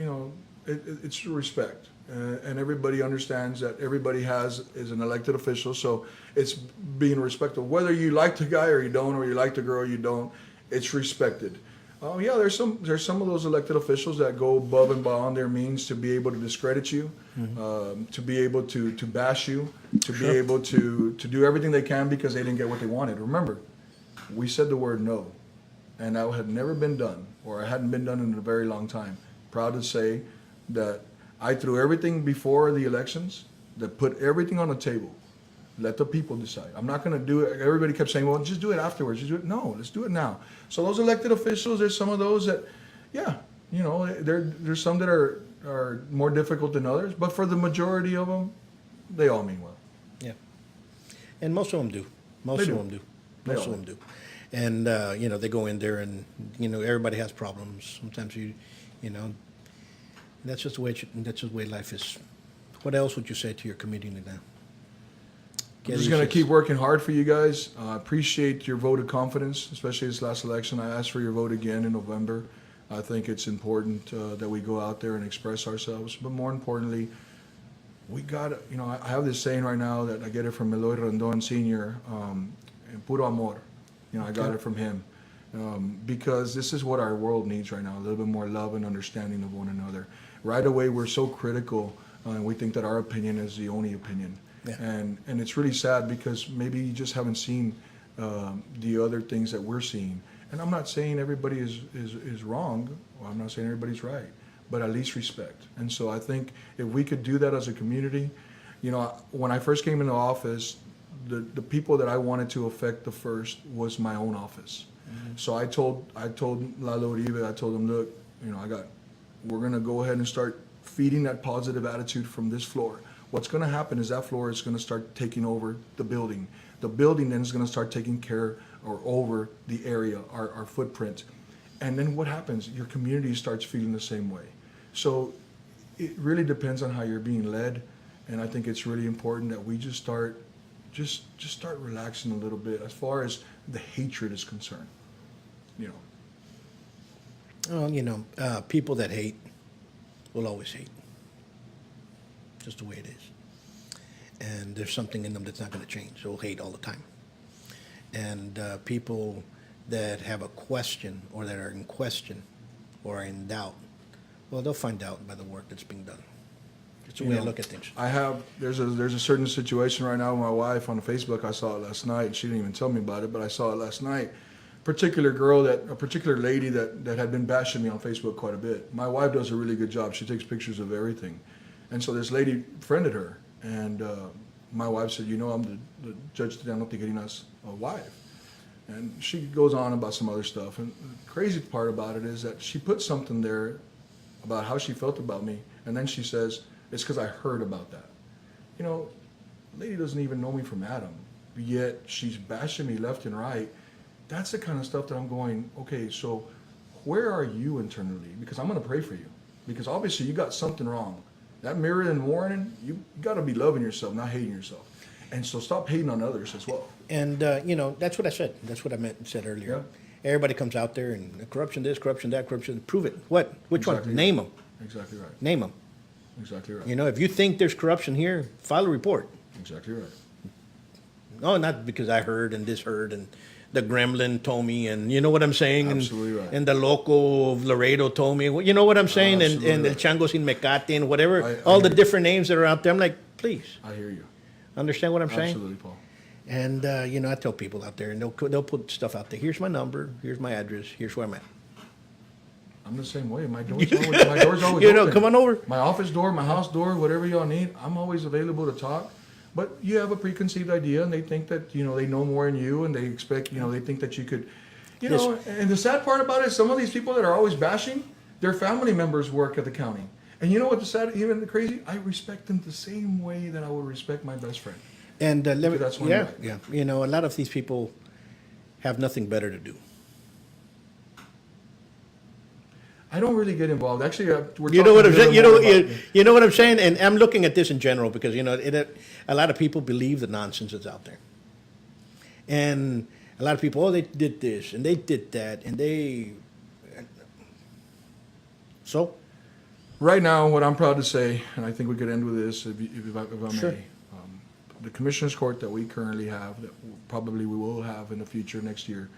it's respect. And everybody understands that everybody is an elected official, so it's being respectful. Whether you like the guy or you don't, or you like the girl or you don't, it's respected. Yeah, there's some of those elected officials that go above and beyond their means to be able to discredit you, to be able to bash you, to be able to do everything they can because they didn't get what they wanted. Remember, we said the word no, and that had never been done, or it hadn't been done in a very long time. Proud to say that I threw everything before the elections, that put everything on the table. Let the people decide. I'm not going to do it. Everybody kept saying, well, just do it afterwards. Just do it. No, let's do it now. So those elected officials, there's some of those that, there's some that are more difficult than others. But for the majority of them, they all mean well. Yeah. And most of them do. Most of them do. And, they go in there and, everybody has problems. Sometimes that's just the way life is. What else would you say to your community now? I'm just going to keep working hard for you guys. I appreciate your vote of confidence, especially this last election. I asked for your vote again in November. I think it's important that we go out there and express ourselves. But more importantly, we got to, I have this saying right now that I get it from Eloy Rondon Sr., Puro Amor. I got it from him. Because this is what our world needs right now, a little bit more love and understanding of one another. Right away, we're so critical, and we think that our opinion is the only opinion. Yeah. And it's really sad because maybe you just haven't seen the other things that we're seeing. And I'm not saying everybody is wrong, or I'm not saying everybody's right, but at least respect. And so I think if we could do that as a community, when I first came into office, the people that I wanted to affect the first was my own office. Mm-hmm. So I told Lalo Uribe, I told him, look, we're going to go ahead and start feeding that positive attitude from this floor. What's going to happen is that floor is going to start taking over the building. The building then is going to start taking care or over the area, our footprint. And then what happens? Your community starts feeling the same way. So it really depends on how you're being led. And I think it's really important that we just start relaxing a little bit as far as the hatred is concerned. Well, people that hate will always hate. Just the way it is. And there's something in them that's not going to change. They'll hate all the time. And people that have a question or that are in question or are in doubt, well, they'll find out by the work that's being done. It's the way I look at things. There's a certain situation right now with my wife on Facebook. I saw it last night. She didn't even tell me about it, but I saw it last night. A particular lady that had been bashing me on Facebook quite a bit. My wife does a really good job. She takes pictures of everything. And so this lady friended her, and my wife said, I'm the Judge Tano Tijerina's wife. And she goes on about some other stuff. And the crazy part about it is that she put something there about how she felt about me. And then she says, it's because I heard about that. The lady doesn't even know me from Adam, yet she's bashing me left and right. That's the kind of stuff that I'm going, okay, so where are you internally? Because I'm going to pray for you. Because obviously you got something wrong. That mirror in the morning, you got to be loving yourself, not hating yourself. And so stop hating on others as well. And, that's what I said. That's what I said earlier. Yeah. Everybody comes out there and corruption this, corruption that, corruption. Prove it. What? Which Exactly one? Name right. them. Exactly right. Name them. Exactly right. If you think there's corruption here, file a report. Exactly right. No, not because I heard and this heard and the gremlin told me and you know what I'm saying? Absolutely and, right. and the local of Laredo told me. You know what I'm saying? Absolutely And the right. Changos in Mecate and whatever. I all the hear you. different names that are out there. I'm like, please, I hear you. understand what I'm saying? Absolutely, Paul. And, I tell people out there and they'll put stuff out there. Here's my number. Here's my address. Here's where I'm at. I'm the same way. My door's always open. Come on over. My office door, my house door, whatever y'all need, I'm always available to talk. But you have a preconceived idea, and they think that they know more than you, and they expect they think that you could, And the sad part about it is some of these people that are always bashing, their family members work at the county, and you know what the sad, even the crazy, I respect them the same way that I would respect my best friend. And let me, That's one yeah, way. yeah. A lot of these people have nothing better to do. I don't really get involved. Actually, we're You know what I'm talking a saying? little more about- You know what I'm saying? And I'm looking at this in general because, a lot of people believe the nonsense that's out there. And a lot of people, they did this and they did that and they... So? Right now, what I'm proud to say, and I think we could end with this, if I Sure. may. The Commissioner's Court that we currently have, that probably we will have in the future next year,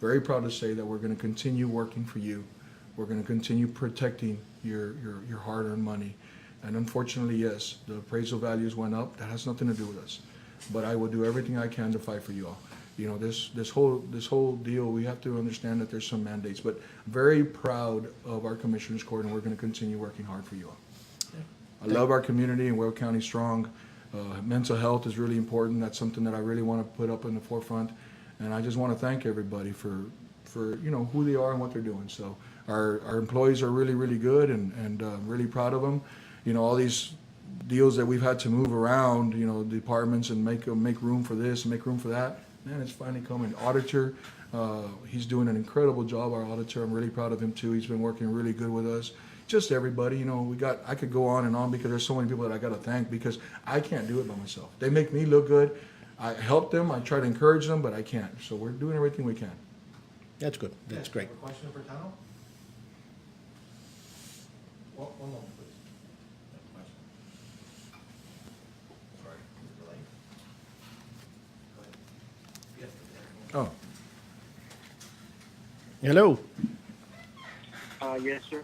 very proud to say that we're going to continue working for you. We're going to continue protecting your hard-earned money. And unfortunately, yes, the appraisal values went up. That has nothing to do with us. But I will do everything I can to fight for you all. This whole deal, we have to understand that there's some mandates. But very proud of our Commissioner's Court, and we're going to continue working hard for you all. I love our community and Webb County strong. Mental health is really important. That's something that I really want to put up in the forefront. And I just want to thank everybody for who they are and what they're doing. So our employees are really, really good and really proud of them. All these deals that we've had to move around, departments and make room for this and make room for that. Man, it's finally coming. Auditor, he's doing an incredible job, our auditor. I'm really proud of him too. He's been working really good with us. Just everybody, I could go on and on because there's so many people that I got to thank because I can't do it by myself. They make me look good. I help them. I try to encourage them, but I can't. So we're doing everything we can. That's good. That's great. A question for Tano? One moment, please. Question. Sorry, delay. Go ahead. Yes. Oh, Hello. Yes, sir.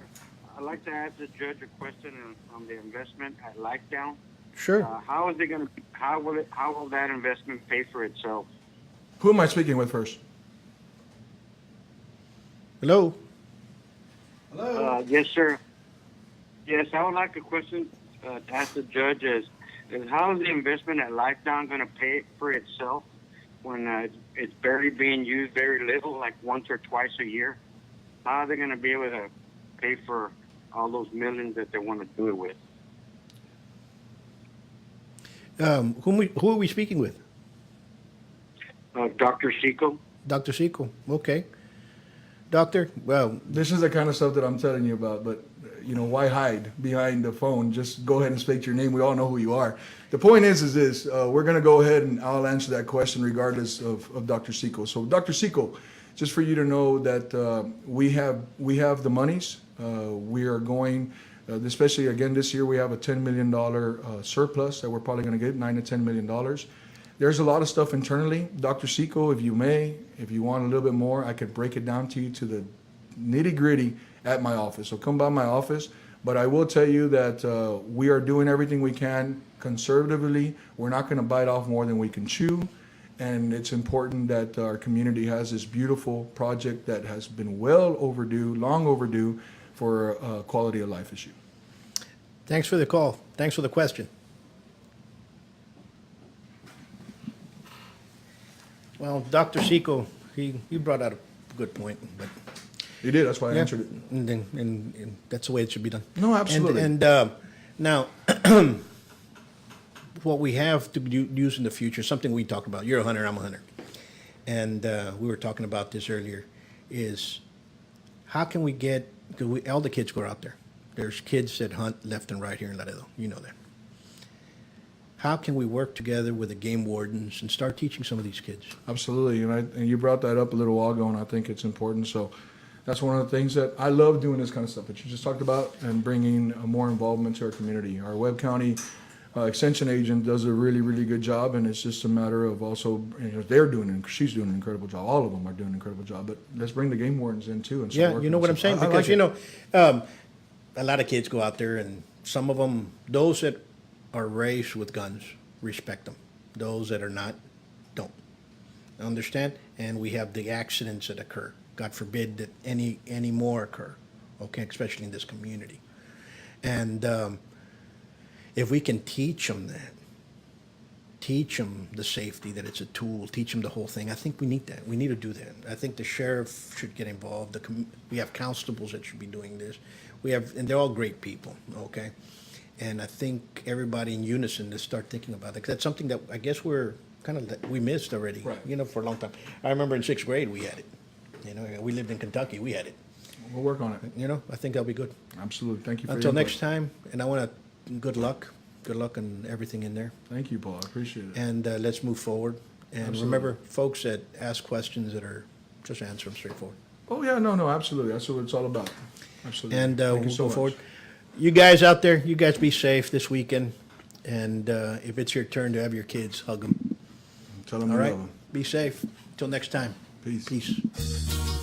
I'd like to ask the judge a question on the investment at Lifedown. Sure. How is it going to? How will that investment pay for itself? who am I speaking with first? Hello. Hello? Yes, sir. Yes, I would like a question to ask the judge is how is the investment at Lifedown going to pay for itself when it's barely being used very little, like once or twice a year? How are they going to be able to pay for all those millions that they want to do it with? Who are we speaking with? Dr. Seco? Dr. Seco. Okay. Doctor, well, This is the kind of stuff that I'm telling you about, but why hide behind the phone? Just go ahead and state your name. We all know who you are. The point is this, we're going to go ahead and I'll answer that question regardless of Dr. Seco. So Dr. Seco, just for you to know that we have the monies. We are going, especially again this year, we have a $10 million surplus that we're probably going to get, $9 to $10 million. There's a lot of stuff internally. Dr. Seco, if you want a little bit more, I could break it down to you to the nitty gritty at my office. So come by my office. But I will tell you that we are doing everything we can conservatively. We're not going to bite off more than we can chew. And it's important that our community has this beautiful project that has been well overdue, long overdue, for a quality of life issue. thanks for the call. Thanks for the question. Well, Dr. Seco, he brought out a good point, but You did. That's why I yeah, answered it. and that's the way it should be done. No, absolutely. And now, what we have to use in the future, something we talk about. You're a hunter, I'm a hunter, and we were talking about this earlier. Is how can we get? Because all the kids go out there. There's kids that hunt left and right here in Laredo. You know that. How can we work together with the game wardens and start teaching some of these kids? Absolutely, and you brought that up a little while ago, and I think it's important. So that's one of the things that I love doing, this kind of stuff that you just talked about, and bringing more involvement to our community. Our Webb County extension agent does a really, really good job, and it's just a matter of also, they're doing it. She's doing an incredible job. All of them are doing an incredible job. But let's bring the game wardens in too. And start Yeah, working you know on what I'm some- saying? I Because, like it. a lot of kids go out there and some of them, those that are raised with guns, respect them. Those that are not, don't. Understand? And we have the accidents that occur. God forbid that any more occur, okay, especially in this community. And if we can teach them that, teach them the safety, that it's a tool, teach them the whole thing. I think we need that. We need to do that. I think the sheriff should get involved. We have constables that should be doing this. And they're all great people, okay? And I think everybody in unison to start thinking about it. 'Cause that's something that I guess we missed already, Right. For a long time. I remember in 6th grade we had it. We lived in Kentucky, we had it. We'll work on it. I think that'll be good. Absolutely. Thank you for your Until input. next time, and I want to, good luck and everything in there. Thank you, Paul. I appreciate it. And let's move forward. And Absolutely. remember, folks that ask questions that are, just answer them straightforward. Oh, yeah, no, absolutely. That's what it's all about. Absolutely. And Thank we'll you so go much. forward. You guys out there, you guys be safe this weekend. And if it's your turn to have your kids, hug them. Tell them All you right? love them. Be safe. Till next time. Peace. Peace.